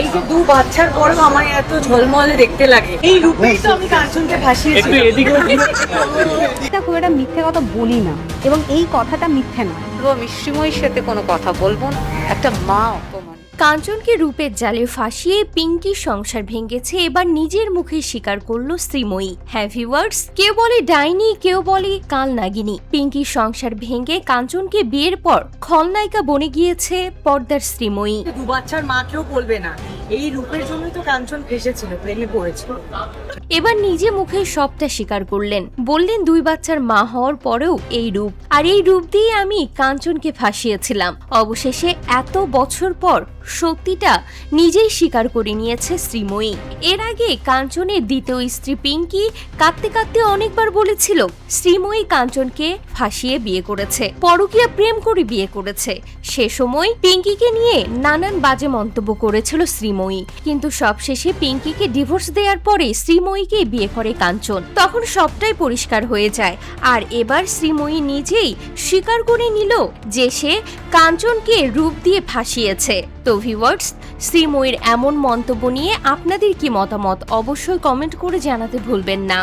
এই যে দু বাচ্চার পরেও আমার এত ঝলমলে দেখতে লাগে, এই রূপেই তো আমি কাঞ্চনকে ভাসিয়েছি। এটা খুব একটা মিথ্যে কথা বলি না, এবং এই কথাটা মিথ্যে না। আমি শ্রীময়ীর সাথে কোনো কথা বলবো না, একটা মা অপমান। কাঞ্চনকে রূপের জালে ফাঁসিয়ে পিঙ্কির সংসার ভেঙেছে, এবার নিজের মুখে স্বীকার করলো শ্রীময়ী। হ্যাঁ ভিউয়ার্স, কেউ বলে ডাইনি, কেউ বলে কাল নাগিনী। পিঙ্কির সংসার ভেঙে কাঞ্চনকে বিয়ের পর খলনায়িকা বনে গিয়েছে পর্দার শ্রীময়ী। দু বাচ্চার মা কেউ বলবে না, এই রূপের জন্যই তো কাঞ্চন ফেসেছিল, প্রেমে পড়েছিল। এবার নিজে মুখে সবটা স্বীকার করলেন, বললেন দুই বাচ্চার মা হওয়ার পরেও এই রূপ, আর এই রূপ দিয়ে আমি কাঞ্চনকে ফাঁসিয়েছিলাম। অবশেষে এত বছর পর সত্যিটা নিজেই স্বীকার করে নিয়েছে শ্রীময়ী। এর আগে কাঞ্চনের দ্বিতীয় স্ত্রী পিঙ্কি কাঁদতে কাঁদতে অনেকবার বলেছিল শ্রীময়ী কাঞ্চনকে ফাঁসিয়ে বিয়ে করেছে, পরকীয়া প্রেম করে বিয়ে করেছে। সে সময় পিঙ্কিকে নিয়ে নানান বাজে মন্তব্য করেছিল শ্রীময়ী, কিন্তু সবশেষে পিঙ্কিকে ডিভোর্স দেওয়ার পরে শ্রীময়ীকে বিয়ে করে কাঞ্চন। তখন সবটাই পরিষ্কার হয়ে যায়, আর এবার শ্রীময়ী নিজেই স্বীকার করে নিল যে সে কাঞ্চনকে রূপ দিয়ে ফাঁসিয়েছে। তো ভিউয়ার্স, শ্রীময়ীর এমন মন্তব্য নিয়ে আপনাদের কি মতামত অবশ্যই কমেন্ট করে জানাতে ভুলবেন না।